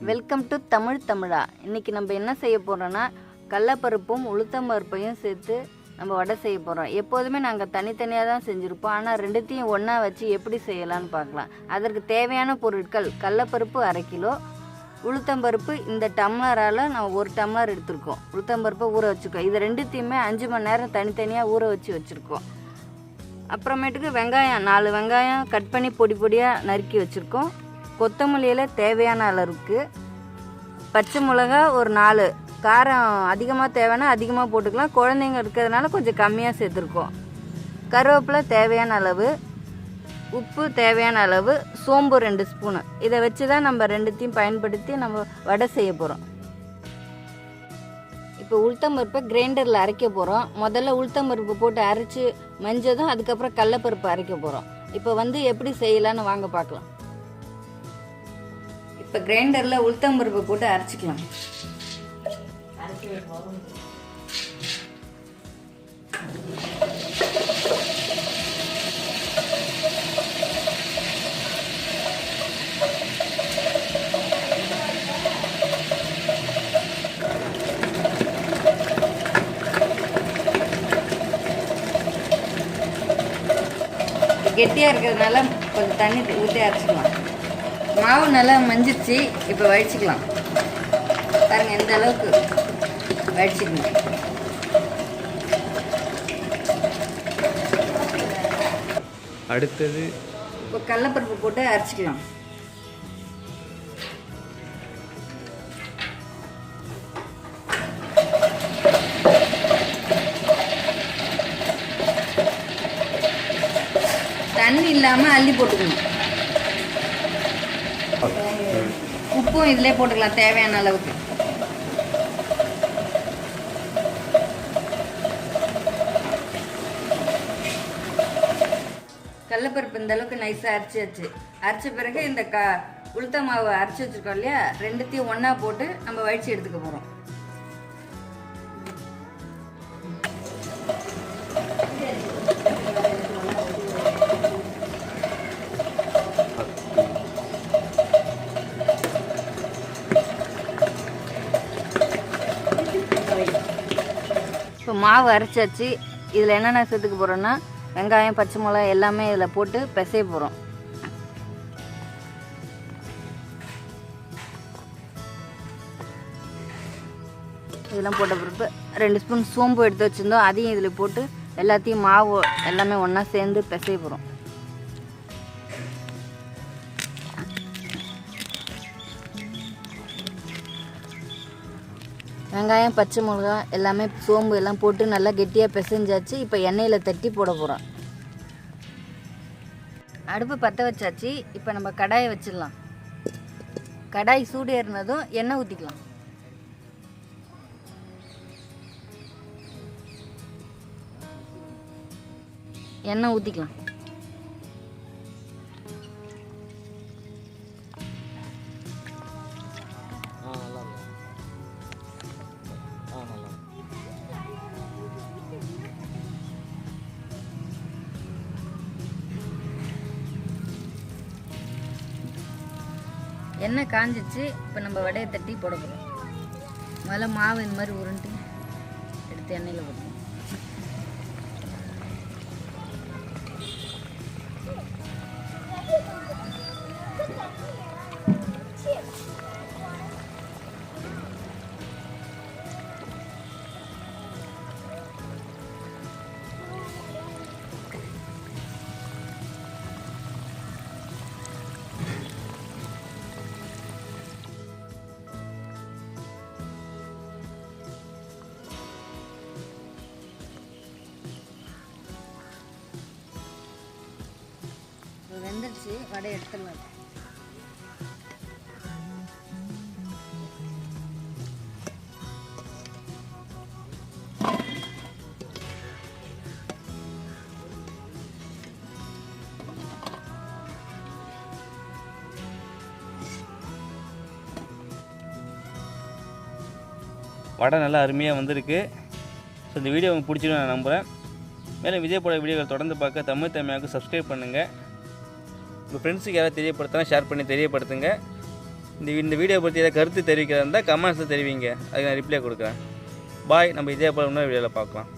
Welcome to தமிழா. இன்றைக்கி நம்ம என்ன செய்ய போகிறோன்னா கடலைப்பருப்பும் உளுத்தம் பருப்பையும் சேர்த்து நம்ம வடை செய்ய போகிறோம். எப்போதுமே நாங்கள் தனித்தனியாக தான் செஞ்சுருப்போம். ஆனால் ரெண்டுத்தையும் ஒன்றா வச்சு எப்படி செய்யலான்னு பார்க்கலாம். அதற்கு தேவையான பொருட்கள் கடலைப்பருப்பு 1/2 கிலோ, உளுத்தம்பருப்பு இந்த டம்ளரால் நான் 1 டம்ளர் எடுத்துருக்கோம். உளுத்தம்பருப்பை ஊற வச்சுருக்கோம். இது ரெண்டுத்தையுமே 5 மணி நேரம் தனித்தனியாக ஊற வச்சுருக்கோம். அப்புறமேட்டுக்கு வெங்காயம் 4 வெங்காயம் கட் பண்ணி பொடி பொடியாக நறுக்கி வச்சுருக்கோம். கொத்தமல்லியில் தேவையான அளவுக்கு, பச்சை மிளகா ஒரு 4, காரம் அதிகமாக தேவைன்னா அதிகமாக போட்டுக்கலாம், குழந்தைங்க இருக்கிறதுனால கொஞ்சம் கம்மியாக சேர்த்துருக்கோம். கருவேப்பிலை தேவையான அளவு, உப்பு தேவையான அளவு, சோம்பு 2 ஸ்பூனு. இதை வச்சு தான் நம்ம ரெண்டுத்தையும் பயன்படுத்தி நம்ம வடை செய்ய போகிறோம். இப்போ உளுத்தம்பருப்பை கிரைண்டரில் அரைக்க போகிறோம். முதல்ல உளுத்தம்பருப்பு போட்டு அரைச்சி மஞ்சதும் அதுக்கப்புறம் கடலைப்பருப்பு அரைக்க போகிறோம். இப்போ எப்படி செய்யலான்னு வாங்க பார்க்கலாம். இப்போ கிரைண்டரில் உளுத்தம்பருப்பு போட்டு அரைச்சிக்கலாம். கெட்டியாக இருக்கிறதுனால கொஞ்சம் தண்ணி ஊற்றி அரைச்சிக்கலாம். மாவு நல்லா மஞ்சிச்சு. இப்போ வடிச்சிக்கலாம். பாருங்க, இந்த அளவுக்கு வடிச்சிக்கணும். அடுத்தது இப்போ கடலைப்பருப்பு போட்டு அரைச்சிக்கலாம். தண்ணி இல்லாமல் அள்ளி போட்டுக்கணும். உப்பும் இதிலே போட்டுக்கலாம் தேவையான அளவுக்கு. கடலைப்பருப்பு இந்த அளவுக்கு நைஸாக அரைச்சாச்சு. அரைச்ச பிறகு இந்த உளுத்த மாவு அரைச்சி வச்சுருக்கோம் இல்லையா, ரெண்டுத்தையும் ஒன்றா போட்டு நம்ம வடித்து எடுத்துக்க போகிறோம். இப்போ மாவு அரைச்சாச்சு. இதில் என்னென்ன சேர்த்துக்க போகிறோன்னா வெங்காயம், பச்சை மிளகாய் எல்லாமே இதில் போட்டு பிசைய போகிறோம். இதெல்லாம் போட்ட பிறப்பு 2 ஸ்பூன் சோம்பு எடுத்து வச்சுருந்தோம், அதையும் இதில் போட்டு எல்லாத்தையும் மாவு எல்லாமே ஒன்றா சேர்ந்து பிசைய போகிறோம். வெங்காயம், பச்சை மிளகா எல்லாமே சோம்பு எல்லாம் போட்டு நல்லா கெட்டியாக பிசைஞ்சாச்சு. இப்போ எண்ணெயில் தட்டி போட போகிறோம். அடுப்பு பற்ற வச்சாச்சு. இப்போ நம்ம கடாயை வச்சிடலாம். கடாய் சூடு ஏறினதும் எண்ணெய் ஊற்றிக்கலாம். எண்ணெய் ஊற்றிக்கலாம். எண்ணெய் காஞ்சிச்சு. இப்போ நம்ம வடையை தட்டி போட போகிறோம். முதல்ல மாவு இந்த மாதிரி உருண்டு எடுத்து எண்ணெயில் போடுவோம். வெந்துருச்சு. வடை எடுத்துடலாம். வடை நல்லா அருமையாக வந்திருக்கு. ஸோ இந்த வீடியோ உங்களுக்கு பிடிச்சிருன்னு நான் நம்புகிறேன். மேலும் இதே போல வீடியோக்கள் தொடர்ந்து பார்க்க தமிழ் தமிழாவுக்கு சப்ஸ்கிரைப் பண்ணுங்கள். உங்கள் ஃப்ரெண்ட்ஸுக்கு யாராவது தெரியப்படுத்தினா ஷேர் பண்ணி தெரியப்படுத்துங்க. இந்த வீடியோ பற்றி ஏதாவது கருத்து தெரிவிக்கிறதா இருந்தால் கமெண்ட்ஸில் தெரிவிங்க, அதுக்கு நான் ரிப்ளை கொடுக்குறேன். பாய். நம்ம இதே போல் இன்னொரு வீடியோவில் பார்க்கலாம்.